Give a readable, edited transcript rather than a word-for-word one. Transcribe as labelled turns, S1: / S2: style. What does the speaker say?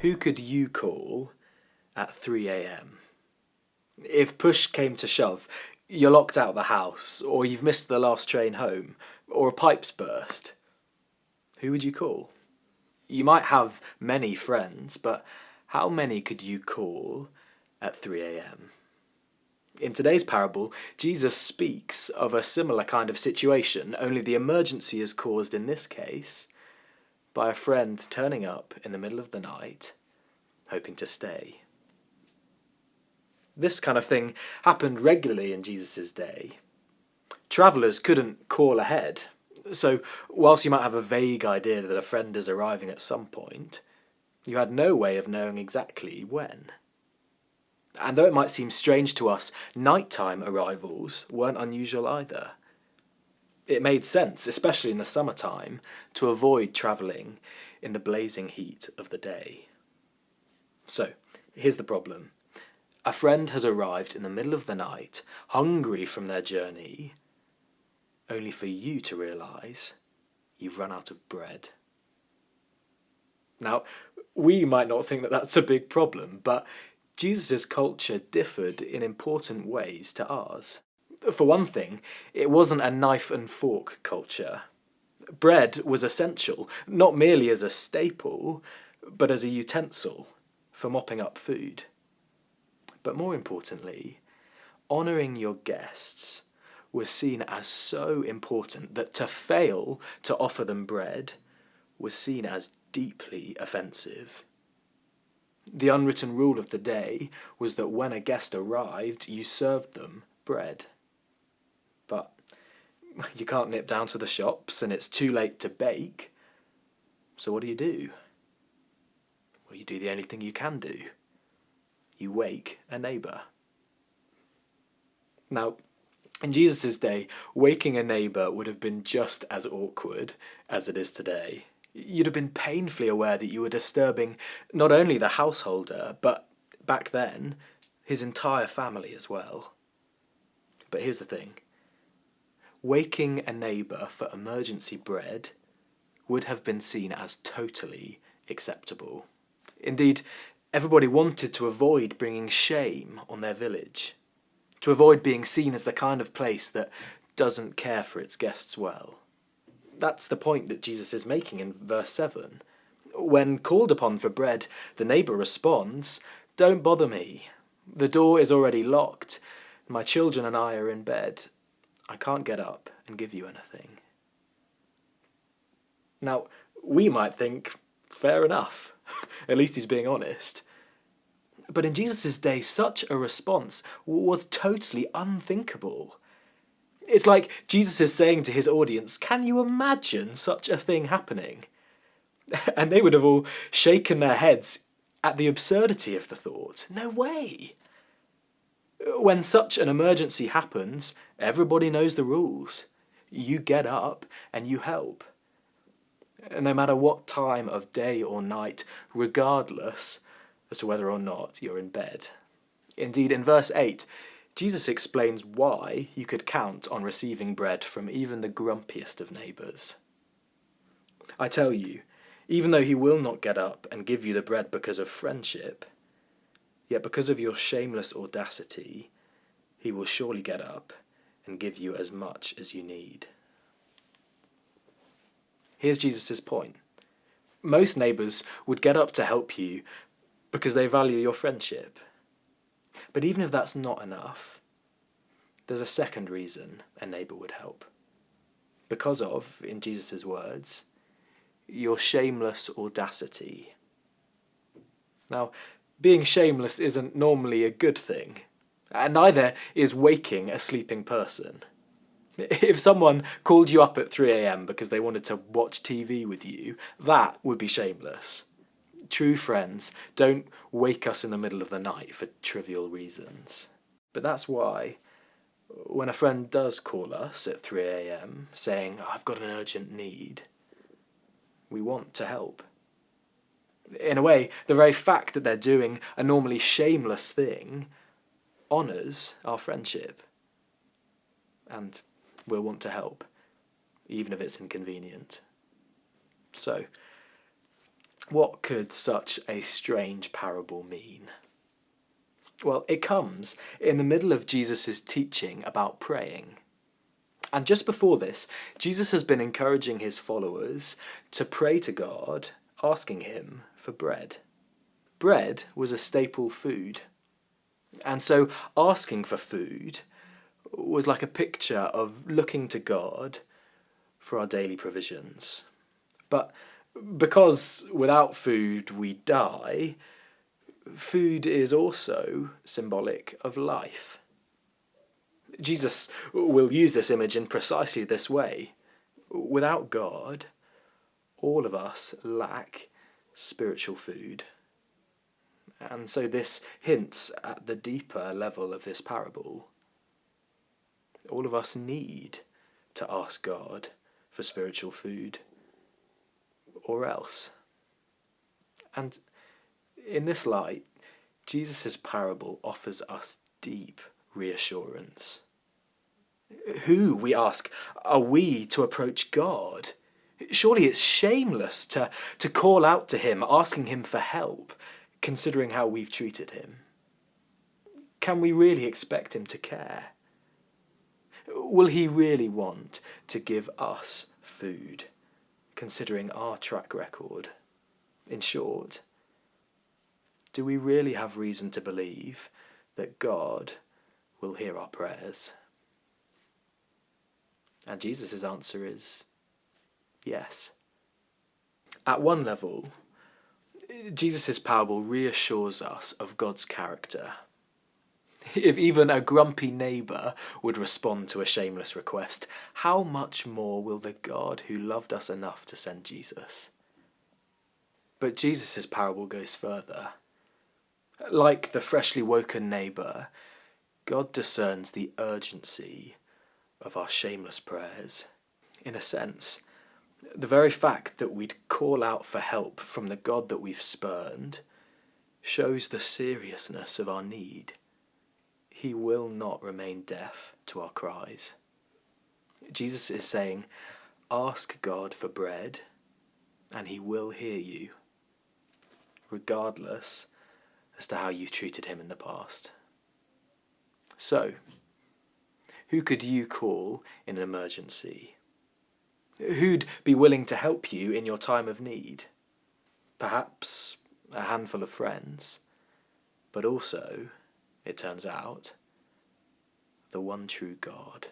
S1: Who could you call at 3 a.m? If push came to shove, you're locked out of the house, or you've missed the last train home, or a pipe's burst, who would you call? You might have many friends, but how many could you call at 3 a.m? In today's parable, Jesus speaks of a similar kind of situation, only the emergency is caused in this case by a friend turning up in the middle of the night, hoping to stay. This kind of thing happened regularly in Jesus' day. Travellers couldn't call ahead, so whilst you might have a vague idea that a friend is arriving at some point, you had no way of knowing exactly when. And though it might seem strange to us, nighttime arrivals weren't unusual either. It made sense, especially in the summertime, to avoid travelling in the blazing heat of the day. So, here's the problem. A friend has arrived in the middle of the night, hungry from their journey, only for you to realise you've run out of bread. Now, we might not think that that's a big problem, but Jesus' culture differed in important ways to ours. For one thing, it wasn't a knife and fork culture. Bread was essential, not merely as a staple, but as a utensil for mopping up food. But more importantly, honouring your guests was seen as so important that to fail to offer them bread was seen as deeply offensive. The unwritten rule of the day was that when a guest arrived, you served them bread. But you can't nip down to the shops and it's too late to bake. So what do? Well, you do the only thing you can do. You wake a neighbour. Now, in Jesus' day, waking a neighbour would have been just as awkward as it is today. You'd have been painfully aware that you were disturbing not only the householder, but back then, his entire family as well. But here's the thing. Waking a neighbour for emergency bread would have been seen as totally acceptable. Indeed, everybody wanted to avoid bringing shame on their village, to avoid being seen as the kind of place that doesn't care for its guests well. That's the point that Jesus is making in verse 7. When called upon for bread, the neighbour responds, "Don't bother me. The door is already locked. My children and I are in bed. I can't get up and give you anything." Now, we might think, fair enough. At least he's being honest. But in Jesus' day, such a response was totally unthinkable. It's like Jesus is saying to his audience, can you imagine such a thing happening? And they would have all shaken their heads at the absurdity of the thought. No way! When such an emergency happens, everybody knows the rules. You get up and you help. No matter what time of day or night, regardless as to whether or not you're in bed. Indeed, in verse 8, Jesus explains why you could count on receiving bread from even the grumpiest of neighbours. I tell you, even though he will not get up and give you the bread because of friendship, yet because of your shameless audacity, he will surely get up and give you as much as you need. Here's Jesus' point. Most neighbours would get up to help you because they value your friendship. But even if that's not enough, there's a second reason a neighbour would help. Because of, in Jesus' words, your shameless audacity. Now, being shameless isn't normally a good thing, and neither is waking a sleeping person. If someone called you up at 3 a.m. because they wanted to watch TV with you, that would be shameless. True friends don't wake us in the middle of the night for trivial reasons. But that's why, when a friend does call us at 3 a.m. saying, "I've got an urgent need," we want to help. In a way, the very fact that they're doing a normally shameless thing honours our friendship. And we'll want to help, even if it's inconvenient. So, What could such a strange parable mean? Well, it comes in the middle of Jesus' teaching about praying. And just before this, Jesus has been encouraging his followers to pray to God, asking him for bread. Bread was a staple food. And so asking for food was like a picture of looking to God for our daily provisions. But because without food we die, food is also symbolic of life. Jesus will use this image in precisely this way. Without God, all of us lack spiritual food. And so this hints at the deeper level of this parable. All of us need to ask God for spiritual food, or else. And in this light, Jesus' parable offers us deep reassurance. Who, we ask, are we to approach God? Surely it's shameless to call out to him, asking him for help, considering how we've treated him. Can we really expect him to care? Will he really want to give us food, considering our track record? In short, do we really have reason to believe that God will hear our prayers? And Jesus' answer is yes. At one level, Jesus' parable reassures us of God's character. If even a grumpy neighbour would respond to a shameless request, how much more will the God who loved us enough to send Jesus? But Jesus' parable goes further. Like the freshly woken neighbour, God discerns the urgency of our shameless prayers. In a sense, the very fact that we'd call out for help from the God that we've spurned shows the seriousness of our need. He will not remain deaf to our cries. Jesus is saying, ask God for bread, and he will hear you, regardless as to how you've treated him in the past. So, who could you call in an emergency? Who'd be willing to help you in your time of need? Perhaps a handful of friends, but also, it turns out, the one true God.